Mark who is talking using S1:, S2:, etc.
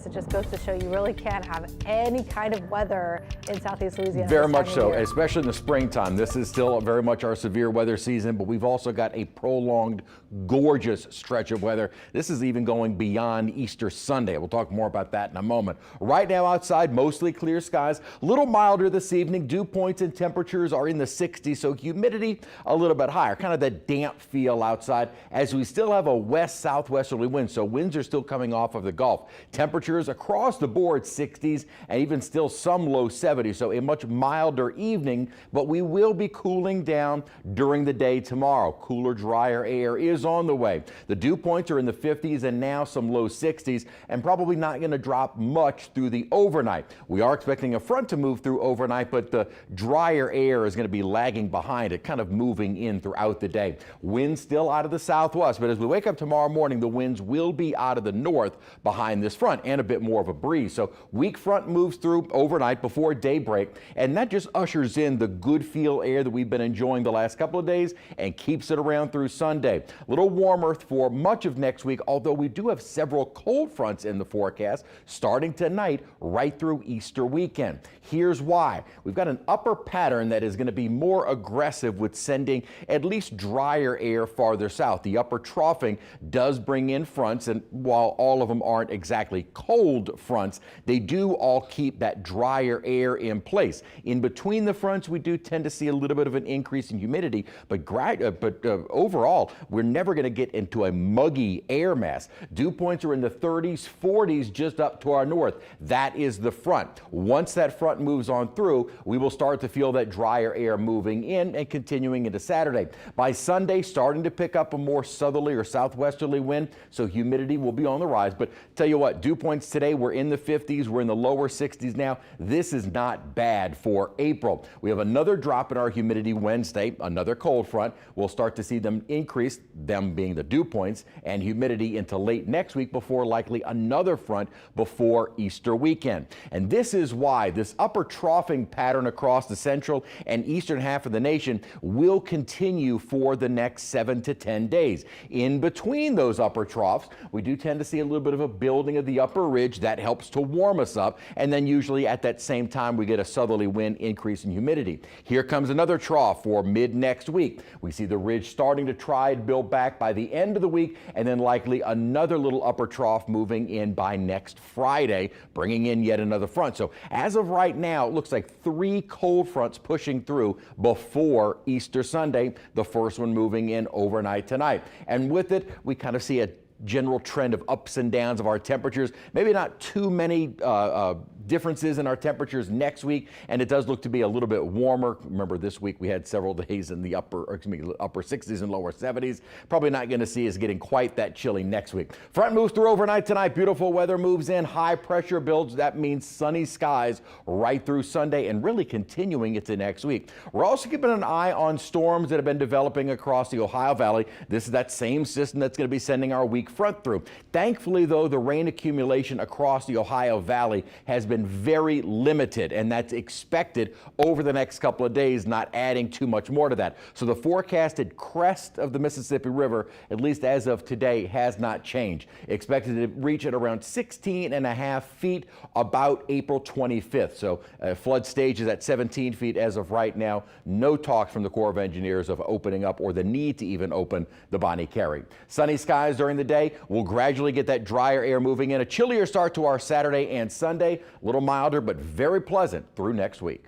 S1: It just goes to show you really can't have any kind of weather in Southeast Louisiana.
S2: Very much so, especially in the springtime. This is still very much our severe weather season, but we've also got a prolonged, gorgeous stretch of weather. This is even going beyond Easter Sunday. We'll talk more about that in a moment. Right now outside, mostly clear skies, a little milder this evening. Dew points and temperatures are in the 60s, so humidity a little bit higher, kind of that damp feel outside as we still have a west-southwesterly wind, so winds are still coming off of the Gulf. Temperatures across the board 60s and even still some low 70s, so a much milder evening, but we will be cooling down during the day tomorrow. Cooler, drier air is on the way. The dew points are in the 50s and now some low 60s, and probably not going to drop much through the overnight. We are expecting a front to move through overnight, but the drier air is going to be lagging behind it, kind of moving in throughout the day. Winds still out of the southwest, but as we wake up tomorrow morning, the winds will be out of the north behind this front and a bit more of a breeze. So weak front moves through overnight before daybreak, and that just ushers in the good feel air that we've been enjoying the last couple of days and keeps it around through Sunday. A little warmer for much of next week, although we do have several cold fronts in the forecast starting tonight right through Easter weekend. Here's why. We've got an upper pattern that is going to be more aggressive with sending at least drier air farther south. The upper troughing does bring in fronts, and while all of them aren't exactly cold fronts, they do all keep that drier air in place. In between the fronts, we do tend to see a little bit of an increase in humidity, but overall, we're never going to get into a muggy air mass. Dew points are in the 30s, 40s just up to our north. That is the front. Once that front moves on through, we will start to feel that drier air moving in and continuing into Saturday. By Sunday, starting to pick up a more southerly or southwesterly wind, so humidity will be on the rise. But tell you what, dew points today, we're in the 50s, we're in the lower 60s now. This is not bad for April. We have another drop in our humidity Wednesday, another cold front. We'll start to see them increase, them being the dew points, and humidity into late next week before likely another front before Easter weekend. And this is why this upper troughing pattern across the central and eastern half of the nation will continue for the next 7 to 10 days. In between those upper troughs, we do tend to see a little bit of a building of the upper ridge that helps to warm us up, and then usually at that same time we get a southerly wind increase in humidity. Here comes another trough for mid next week. We see the ridge starting to try and build back by the end of the week, and then likely another little upper trough moving in by next Friday, bringing in yet another front. So as of right now, it looks like 3 cold fronts pushing through before Easter Sunday, the first one moving in overnight tonight. And with it, we kind of see a general trend of ups and downs of our temperatures. Maybe not too many differences in our temperatures next week, and it does look to be a little bit warmer. Remember, this week we had several days in the upper 60s and lower 70s. Probably not going to see us getting quite that chilly next week. Front moves through overnight tonight. Beautiful weather moves in. High pressure builds. That means sunny skies right through Sunday and really continuing into next week. We're also keeping an eye on storms that have been developing across the Ohio Valley. This is that same system that's going to be sending our weak front through. Thankfully, though, the rain accumulation across the Ohio Valley has been very limited, and that's expected over the next couple of days, not adding too much more to that. So the forecasted crest of the Mississippi River, at least as of today, has not changed. Expected to reach at around 16.5 feet about April 25th. So flood stage is at 17 feet as of right now. No talk from the Corps of Engineers of opening up or the need to even open the Bonnie Carey. Sunny skies during the day. We'll gradually get that drier air moving in. A chillier start to our Saturday and Sunday. A little milder, but very pleasant through next week.